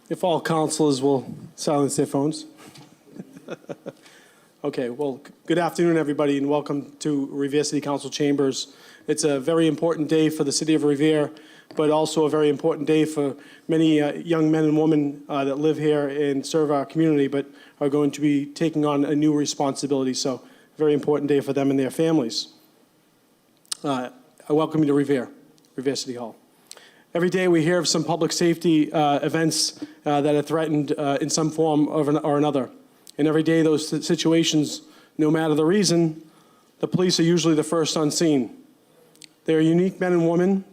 If all councilors will silence their phones. Okay, well, good afternoon, everybody, and welcome to Revere City Council Chambers. It's a very important day for the city of Revere, but also a very important day for many young men and women that live here and serve our community, but are going to be taking on a new responsibility. So, very important day for them and their families. I welcome you to Revere City Hall. Every day we hear of some public safety events that are threatened in some form or another. And every day those situations, no matter the reason, the police are usually the first on scene. They are unique men and women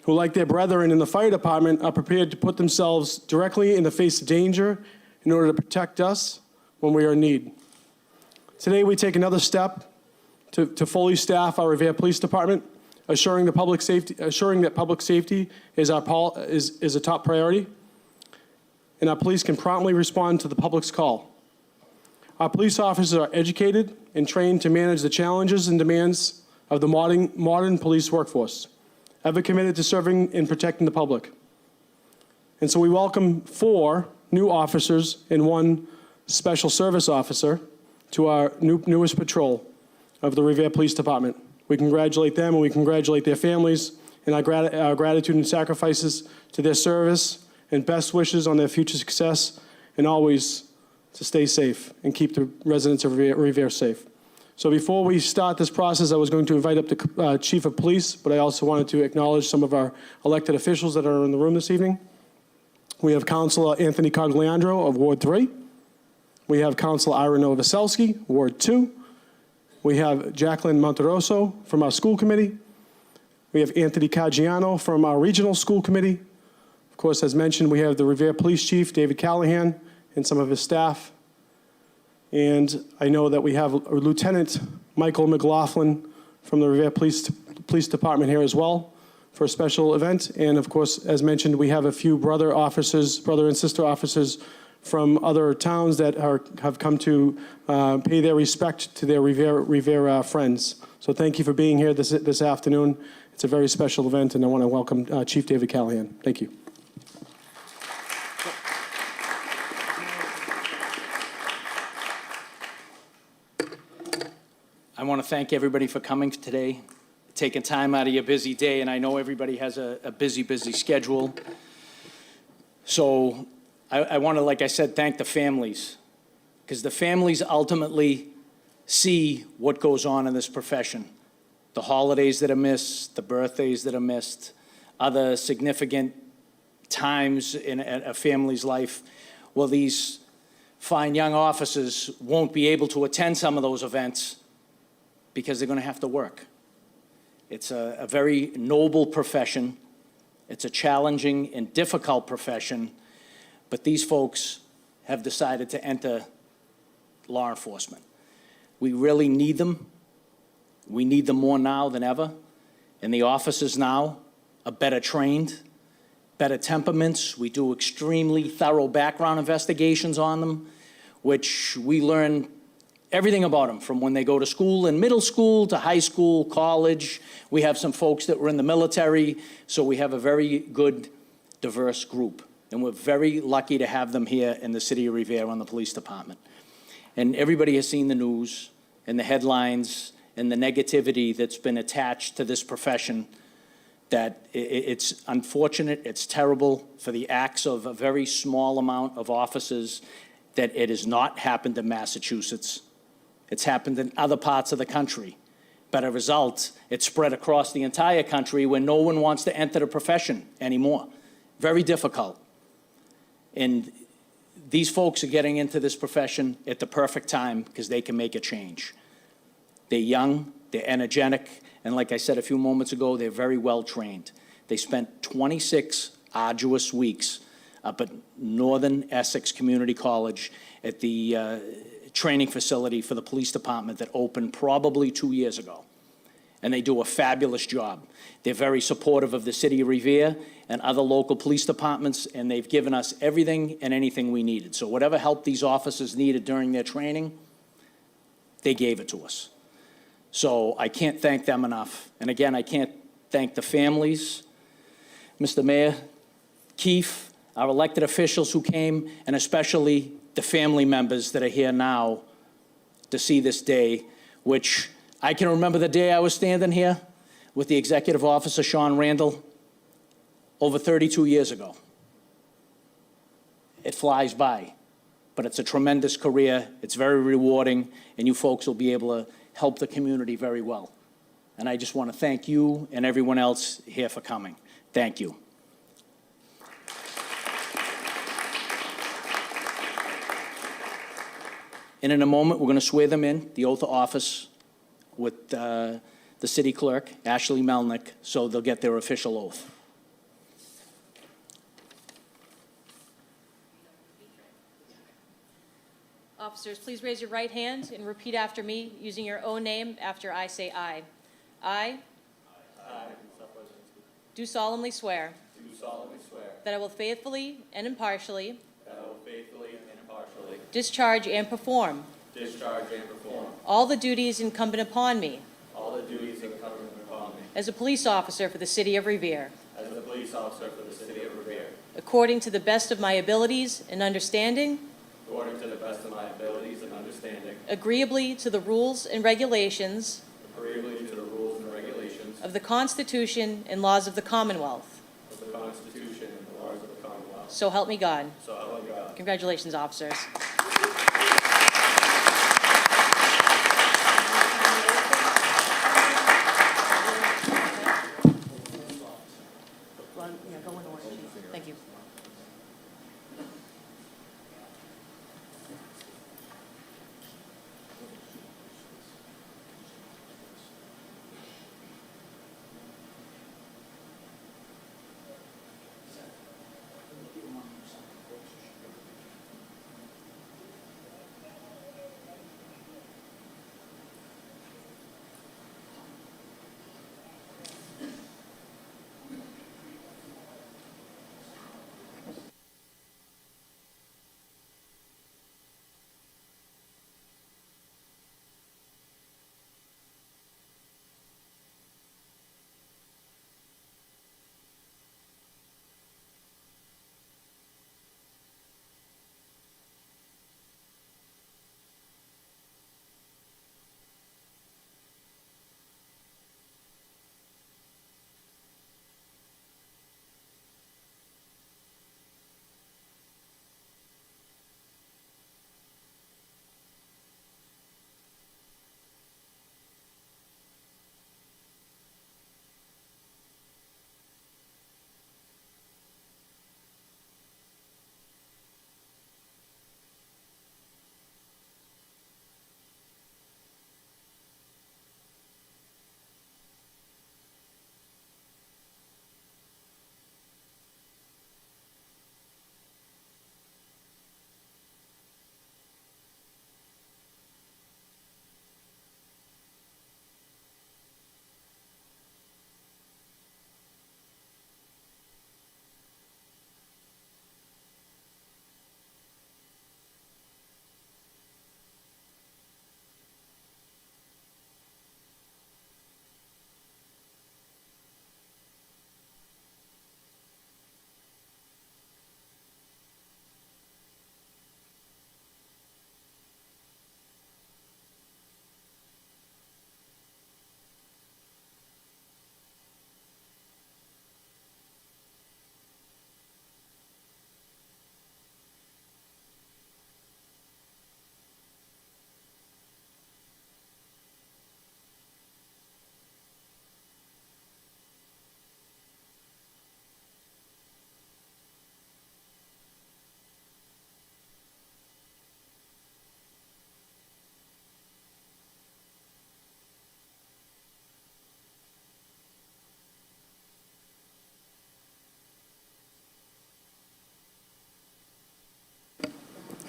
who, like their brethren in the fire department, are prepared to put themselves directly in the face of danger in order to protect us when we are in need. Today we take another step to fully staff our Revere Police Department, assuring that public safety is a top priority, and our police can promptly respond to the public's call. Our police officers are educated and trained to manage the challenges and demands of the modern police workforce, ever committed to serving and protecting the public. And so we welcome 4 new officers and 1 special service officer to our newest patrol of the Revere Police Department. We congratulate them and we congratulate their families, and our gratitude and sacrifices to their service and best wishes on their future success, and always to stay safe and keep the residents of Revere safe. So before we start this process, I was going to invite up the Chief of Police, but I also wanted to acknowledge some of our elected officials that are in the room this evening. We have Councilor Anthony Cogliandro of Ward 3. We have Councilor Ira Novoselsky, Ward 2. We have Jacqueline Monteroso from our school committee. We have Anthony Caggiano from our regional school committee. Of course, as mentioned, we have the Revere Police Chief, David Callahan, and some of his staff. And I know that we have Lieutenant Michael McLaughlin from the Revere Police Department here as well for a special event. And of course, as mentioned, we have a few brother and sister officers from other towns that have come to pay their respect to their Revere friends. So thank you for being here this afternoon. It's a very special event, and I want to welcome Chief David Callahan. Thank you. I want to thank everybody for coming today, taking time out of your busy day, and I know everybody has a busy schedule. So I want to, like I said, thank the families, because the families ultimately see what goes on in this profession. The holidays that are missed, the birthdays that are missed, other significant times in a family's life. Well, these fine young officers won't be able to attend some of those events because they're going to have to work. It's a very noble profession. It's a challenging and difficult profession, but these folks have decided to enter law enforcement. We really need them. We need them more now than ever. And the officers now are better trained, better temperaments. We do extremely thorough background investigations on them, which we learn everything about them from when they go to school in middle school to high school, college. We have some folks that were in the military, so we have a very good, diverse group. And we're very lucky to have them here in the city of Revere on the police department. And everybody has seen the news and the headlines and the negativity that's been attached to this profession, that it's unfortunate, it's terrible for the acts of a very small amount of officers, that it has not happened in Massachusetts. It's happened in other parts of the country. But as a result, it's spread across the entire country where no one wants to enter the profession anymore. Very difficult. And these folks are getting into this profession at the perfect time because they can make a change. They're young, they're energetic, and like I said a few moments ago, they're very well trained. They spent 26 arduous weeks up at Northern Essex Community College at the training facility for the police department that opened probably 2 years ago. And they do a fabulous job. They're very supportive of the city of Revere and other local police departments, and they've given us everything and anything we needed. So whatever help these officers needed during their training, they gave it to us. So I can't thank them enough. And again, I can't thank the families, Mr. Mayor Keefe, our elected officials who came, and especially the family members that are here now to see this day, which I can remember the day I was standing here with the executive officer, Sean Randall, over 32 years ago. It flies by, but it's a tremendous career. It's very rewarding, and you folks will be able to help the community very well. And I just want to thank you and everyone else here for coming. Thank you. And in a moment, we're going to swear them in, the oath of office, with the city clerk, Ashley Melnick, so they'll get their official oath. Officers, please raise your right hand and repeat after me using your own name after I say aye. I do solemnly swear that I will faithfully and impartially discharge and perform all the duties incumbent upon me as a police officer for the city of Revere, according to the best of my abilities and understanding, agreeably to the rules and regulations of the Constitution and laws of the Commonwealth. So help me God. Congratulations, officers. Thank you.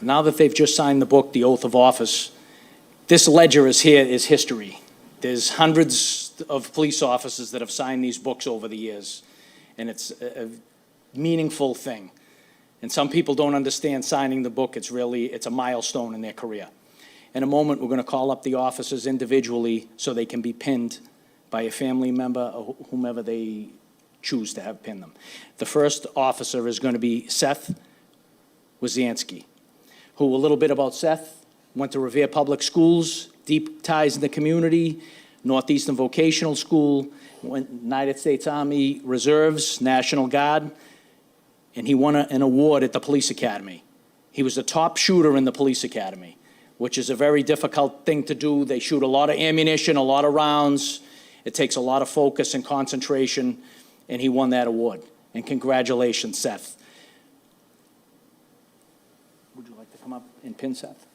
Now that they've just signed the book, the oath of office, this ledger is here is history. There's hundreds of police officers that have signed these books over the years, and it's a meaningful thing. And some people don't understand signing the book. It's a milestone in their career. In a moment, we're going to call up the officers individually so they can be pinned by a family member or whomever they choose to have pin them. The first officer is going to be Seth Wazansky, who, a little bit about Seth, went to Revere Public Schools, deep ties in the community, Northeastern Vocational School, went United States Army Reserves, National Guard, and he won an award at the Police Academy. He was the top shooter in the Police Academy, which is a very difficult thing to do. They shoot a lot of ammunition, a lot of rounds. It takes a lot of focus and concentration, and he won that award. And congratulations, Seth. Would you like to come up and pin Seth?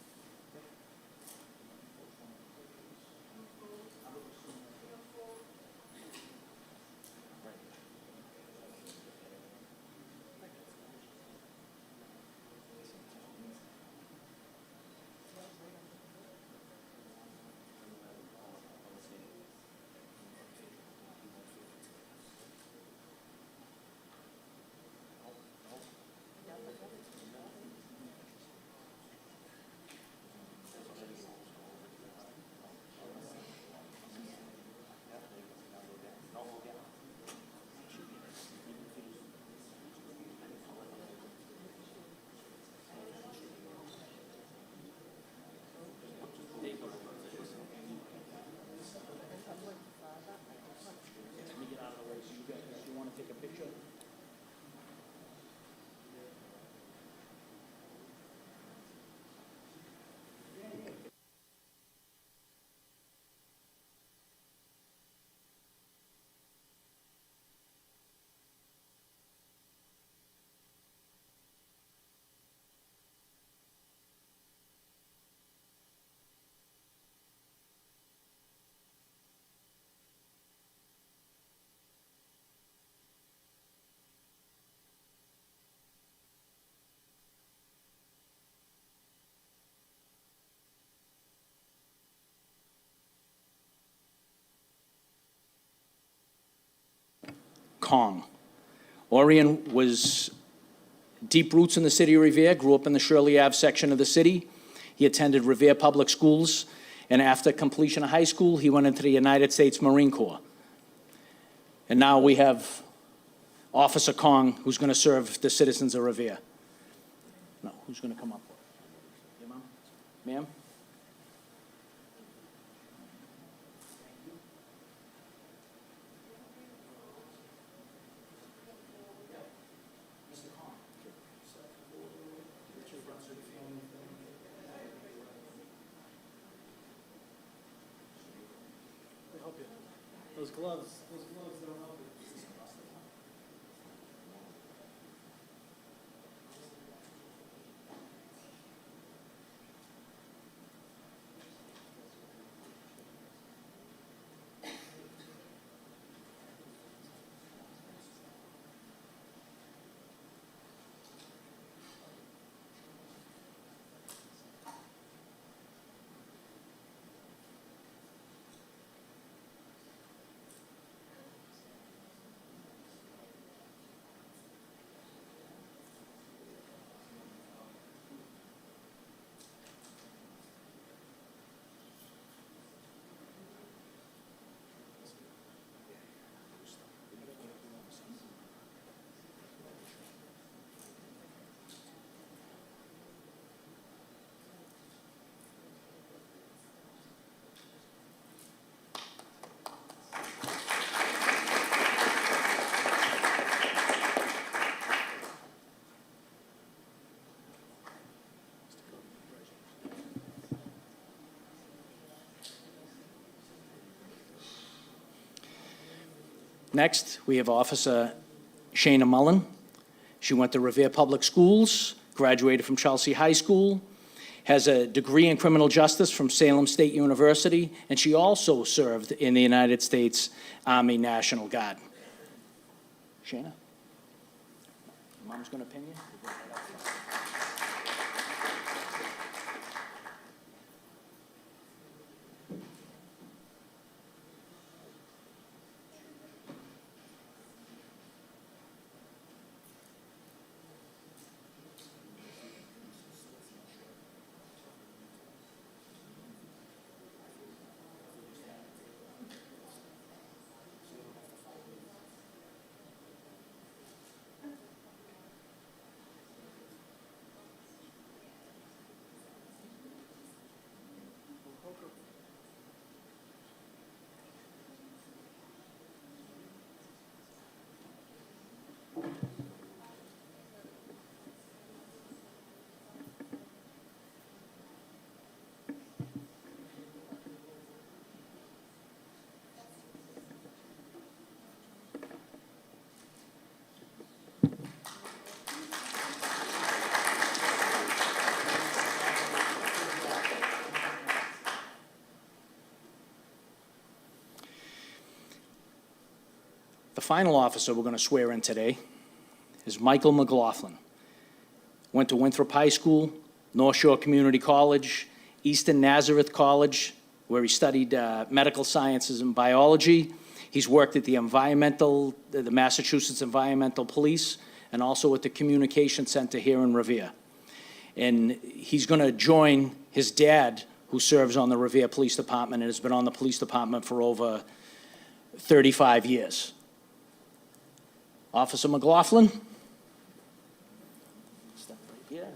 Kong. Orion was deep roots in the city of Revere, grew up in the Shirley Ave section of the city. He attended Revere Public Schools, and after completion of high school, he went into the United States Marine Corps. And now we have Officer Kong, who's going to serve the citizens of Revere. No, who's going to come up? Your mom? Ma'am? Those gloves don't help you. Next, we have Officer Shayna Mullen. She went to Revere Public Schools, graduated from Chelsea High School, has a degree in criminal justice from Salem State University, and she also served in the United States Army National Guard. Shayna? Mom's going to pin you? The final officer we're going to swear in today is Michael McLaughlin. Went to Winthrop High School, North Shore Community College, Eastern Nazareth College, where he studied medical sciences and biology. He's worked at the Massachusetts Environmental Police, and also at the Communication Center here in Revere. And he's going to join his dad, who serves on the Revere Police Department and has been on the police department for over 35 years. Officer McLaughlin. Step right here.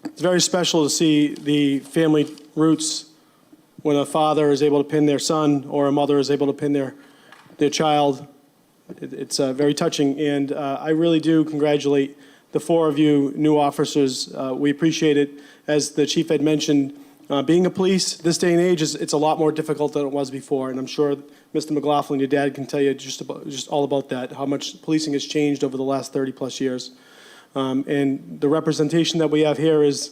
It's very special to see the family roots when a father is able to pin their son or a mother is able to pin their child. It's very touching, and I really do congratulate the four of you new officers. We appreciate it. As the chief had mentioned, being a police this day and age, it's a lot more difficult than it was before, and I'm sure Mr. McLaughlin, your dad, can tell you just all about that, how much policing has changed over the last 30-plus years. And the representation that we have here is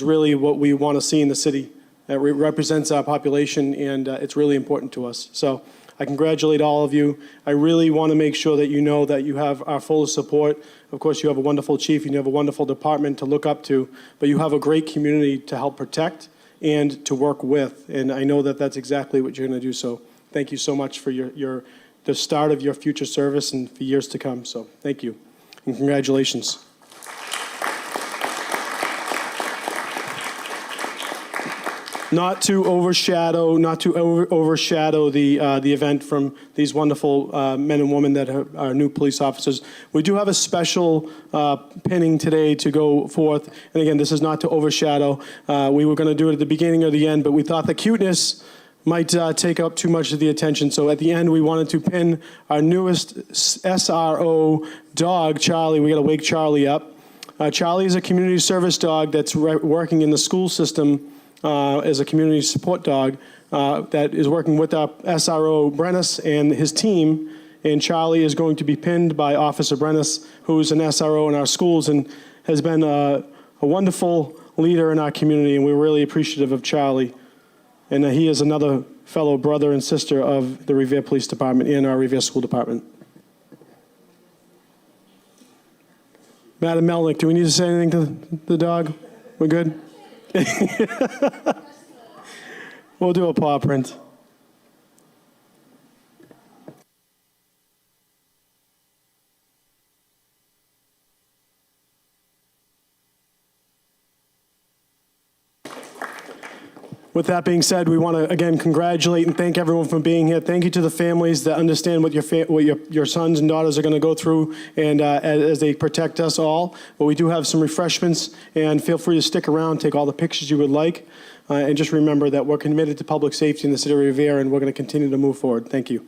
really what we want to see in the city. It represents our population, and it's really important to us. So I congratulate all of you. I really want to make sure that you know that you have our full support. Of course, you have a wonderful chief, and you have a wonderful department to look up to, but you have a great community to help protect and to work with, and I know that that's exactly what you're going to do. So thank you so much for the start of your future service and for years to come. So thank you, and congratulations. Not to overshadow the event from these wonderful men and women that are new police officers. We do have a special pinning today to go forth. And again, this is not to overshadow. We were going to do it at the beginning or the end, but we thought the cuteness might take up too much of the attention. So at the end, we wanted to pin our newest SRO dog, Charlie. We got to wake Charlie up. Charlie is a community service dog that's working in the school system as a community support dog that is working with our SRO, Brennis, and his team. And Charlie is going to be pinned by Officer Brennis, who's an SRO in our schools and has been a wonderful leader in our community, and we're really appreciative of Charlie. And he is another fellow brother and sister of the Revere Police Department and our Revere School Department. Madam Melnick, do we need to say anything to the dog? We're good? We'll do a paw print. With that being said, we want to again congratulate and thank everyone for being here. Thank you to the families that understand what your sons and daughters are going to go through, and as they protect us all. But we do have some refreshments, and feel free to stick around, take all the pictures you would like, and just remember that we're committed to public safety in the city of Revere, and we're going to continue to move forward. Thank you.